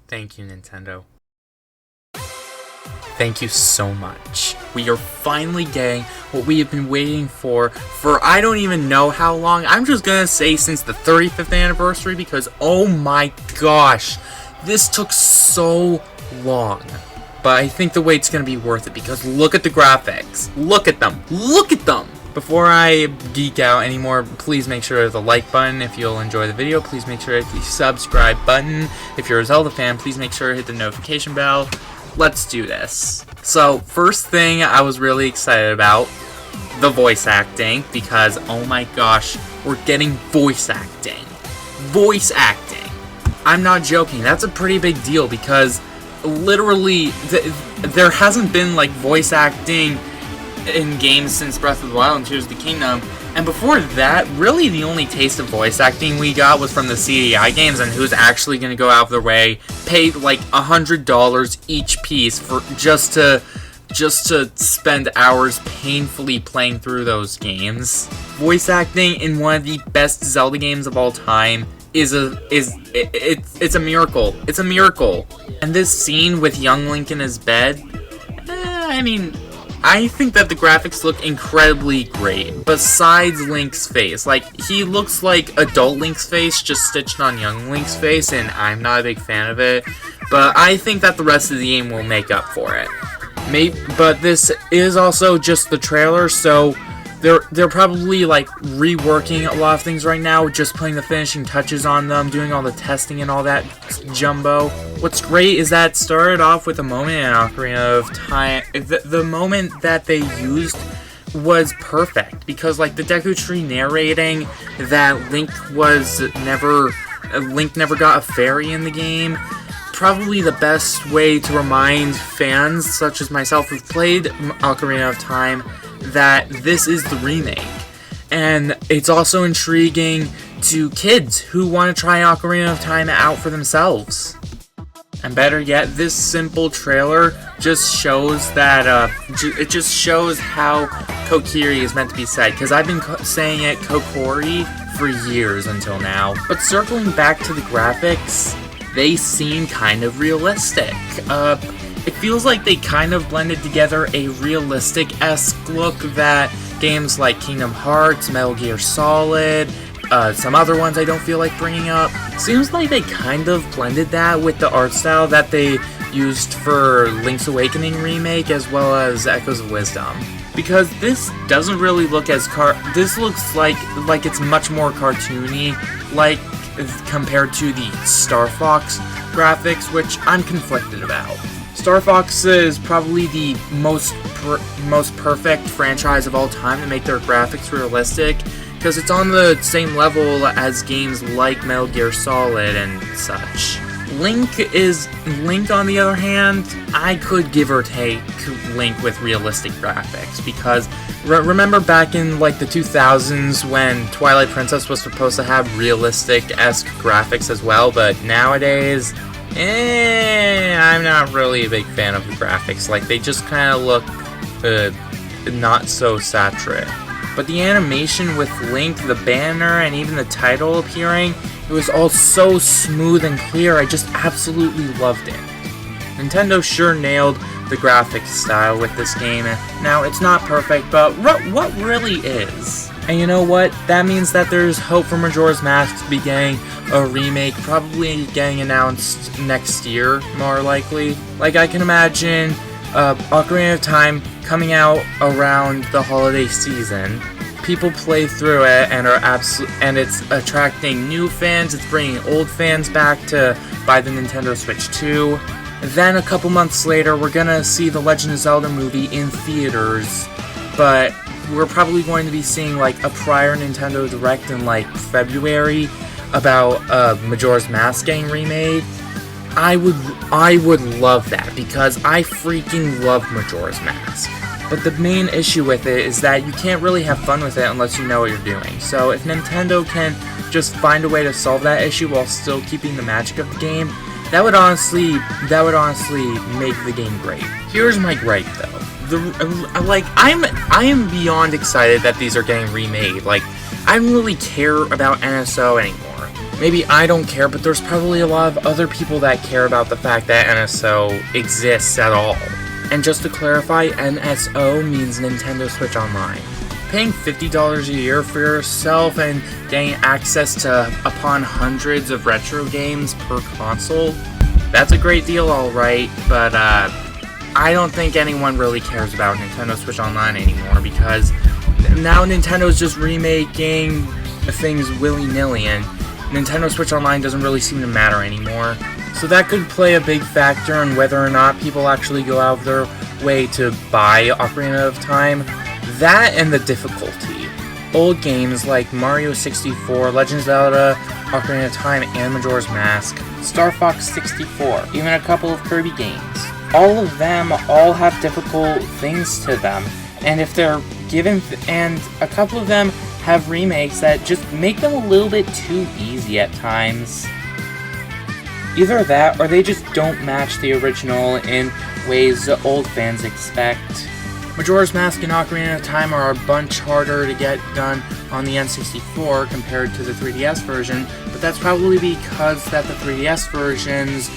Thank you, Nintendo. Thank you so much. We are finally getting what we have been waiting for I don't even know how long. I'm just gonna say since the 35th anniversary, because oh my gosh, this took so long. But I think the wait's gonna be worth it, because look at the graphics. Look at them. Look at them! Before I geek out anymore, please make sure to hit the like button if you'll enjoy the video. Please make sure to hit the subscribe button. If you're a Zelda fan, please make sure to hit the notification bell. Let's do this. So, first thing I was really excited about, the voice acting, because oh my gosh, we're getting voice acting. Voice acting. I'm not joking, that's a pretty big deal, because literally, there hasn't been like voice acting in games since Breath of the Wild and Tears of the Kingdom, and before that, really the only taste of voice acting we got was from the CDI games, and who's actually going to go out of their way, pay like $100 each piece for just to spend hours painfully playing through those games. Voice acting in one of the best Zelda games of all time it's a miracle. It's a miracle. And this scene with young Link in his bed, I think that the graphics look incredibly great, besides Link's face. Like, he looks like adult Link's face just stitched on young Link's face, and I'm not a big fan of it, but I think that the rest of the game will make up for it. But this is also just the trailer, so they're probably like reworking a lot of things right now, just putting the finishing touches on them, doing all the testing and all that jumbo. What's great is that it started off with a moment in Ocarina of Time. The moment that they used was perfect, because like the Deku Tree narrating that Link never got a fairy in the game. Probably the best way to remind fans, such as myself who've played Ocarina of Time, that this is the remake. And it's also intriguing to kids who want to try Ocarina of Time out for themselves. And better yet, this simple trailer just shows that, it just shows how Kokiri is meant to be said, because I've been saying it Kokori for years until now. But circling back to the graphics, they seem kind of realistic. It feels like they kind of blended together a realistic-esque look that games like Kingdom Hearts, Metal Gear Solid, some other ones I don't feel like bringing up. Seems like they kind of blended that with the art style that they used for Link's Awakening remake as well as Echoes of Wisdom. Because this doesn't really look as this looks like it's much more cartoony, like compared to the Star Fox graphics, which I'm conflicted about. Star Fox is probably the most perfect franchise of all time to make their graphics realistic, because it's on the same level as games like Metal Gear Solid and such. Link, on the other hand, I could give or take Link with realistic graphics, because remember back in like the 2000s when Twilight Princess was supposed to have realistic-esque graphics as well, but nowadays, I'm not really a big fan of the graphics. Like, they just kind of look not so saturated. But the animation with Link, the banner, and even the title appearing, it was all so smooth and clear. I just absolutely loved it. Nintendo sure nailed the graphics style with this game. Now, it's not perfect, but what really is? And you know what? That means that there's hope for Majora's Mask to be getting a remake, probably getting announced next year, more likely. Like, I can imagine Ocarina of Time coming out around the holiday season. People play through it and and it's attracting new fans. It's bringing old fans back to buy the Nintendo Switch 2. Then a couple months later, we're gonna see the Legend of Zelda movie in theaters, but we're probably going to be seeing like a prior Nintendo Direct in like February about Majora's Mask getting remade. I would love that, because I freaking love Majora's Mask. But the main issue with it is that you can't really have fun with it unless you know what you're doing. So if Nintendo can just find a way to solve that issue while still keeping the magic of the game, that would honestly make the game great. Here's my gripe though. I am beyond excited that these are getting remade. Like, I don't really care about NSO anymore. Maybe I don't care, but there's probably a lot of other people that care about the fact that NSO exists at all. And just to clarify, NSO means Nintendo Switch Online. Paying $50 a year for yourself and getting access to upon hundreds of retro games per console, that's a great deal, alright, but I don't think anyone really cares about Nintendo Switch Online anymore, because now Nintendo's just remaking things willy-nilly, and Nintendo Switch Online doesn't really seem to matter anymore. So that could play a big factor in whether or not people actually go out of their way to buy Ocarina of Time. That and the difficulty. Old games like Mario 64, Legend of Zelda, Ocarina of Time, and Majora's Mask, Star Fox 64, even a couple of Kirby games. All of them all have difficult things to them, and if they're given, and a couple of them have remakes that just make them a little bit too easy at times. Either that, or they just don't match the original in ways that old fans expect. Majora's Mask and Ocarina of Time are a bunch harder to get done on the N64 compared to the 3DS version, but that's probably because that the 3DS versions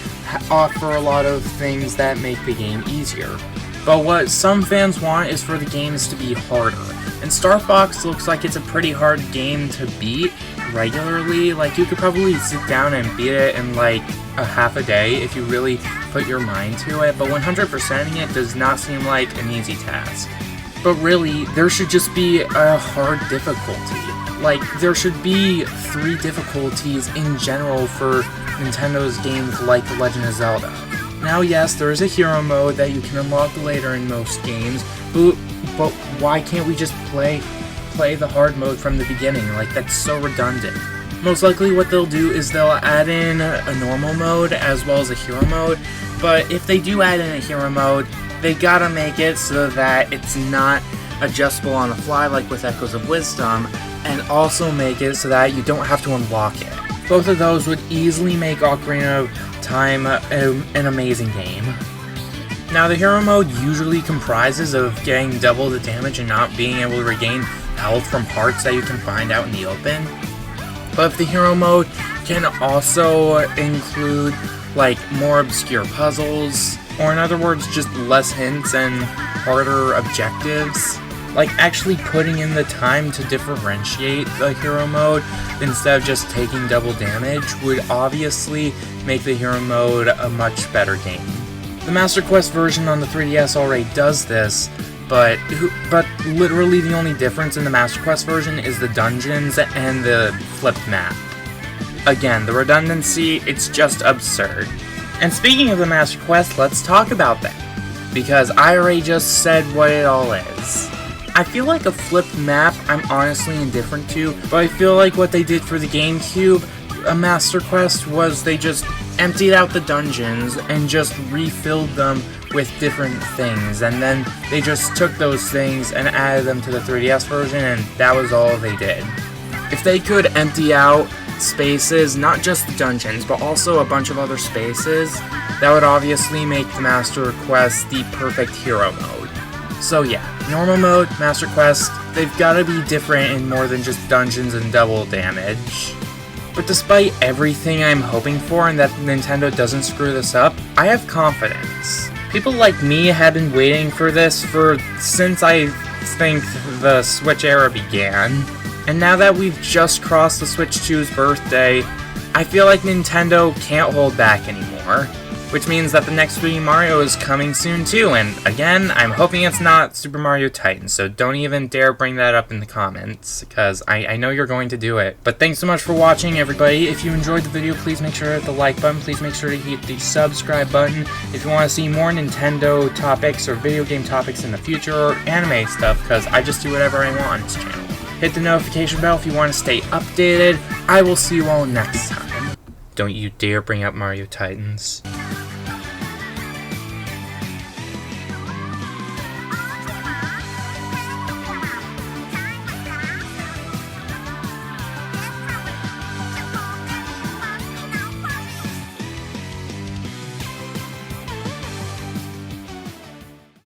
offer a lot of things that make the game easier. But what some fans want is for the games to be harder. And Star Fox looks like it's a pretty hard game to beat regularly. Like, you could probably sit down and beat it in like a half a day if you really put your mind to it, but 100%ing it does not seem like an easy task. But really, there should just be a hard difficulty. Like, there should be 3 difficulties in general for Nintendo's games like The Legend of Zelda. Now, yes, there is a hero mode that you can unlock later in most games, but why can't we just play the hard mode from the beginning? Like, that's so redundant. Most likely what they'll do is they'll add in a normal mode as well as a hero mode, but if they do add in a hero mode, they gotta make it so that it's not adjustable on the fly like with Echoes of Wisdom, and also make it so that you don't have to unlock it. Both of those would easily make Ocarina of Time an amazing game. Now, the hero mode usually comprises of getting double the damage and not being able to regain health from hearts that you can find out in the open. But the hero mode can also include like more obscure puzzles, or in other words, just less hints and harder objectives. Like actually putting in the time to differentiate the hero mode instead of just taking double damage would obviously make the hero mode a much better game. The Master Quest version on the 3DS already does this, but literally the only difference in the Master Quest version is the dungeons and the flipped map. Again, the redundancy, it's just absurd. And speaking of the Master Quest, let's talk about that, because I already just said what it all is. I feel like a flipped map I'm honestly indifferent to, but I feel like what they did for the GameCube, a Master Quest, was they just emptied out the dungeons and just refilled them with different things, and then they just took those things and added them to the 3DS version, and that was all they did. If they could empty out spaces, not just the dungeons, but also a bunch of other spaces, that would obviously make the Master Quest the perfect hero mode. So yeah, normal mode, Master Quest, they've gotta be different in more than just dungeons and double damage. But despite everything I'm hoping for and that Nintendo doesn't screw this up, I have confidence. People like me have been waiting for this since I think the Switch era began. And now that we've just crossed the Switch 2's birthday, I feel like Nintendo can't hold back anymore. Which means that the next 3D Mario is coming soon too, and again, I'm hoping it's not Super Mario Titan, so don't even dare bring that up in the comments, because I know you're going to do it. But thanks so much for watching, everybody. If you enjoyed the video, please make sure to hit the like button, please make sure to hit the subscribe button. If you want to see more Nintendo topics or video game topics in the future, or anime stuff, because I just do whatever I want on this channel. Hit the notification bell if you want to stay updated. I will see you all next time. Don't you dare bring up Mario Titans.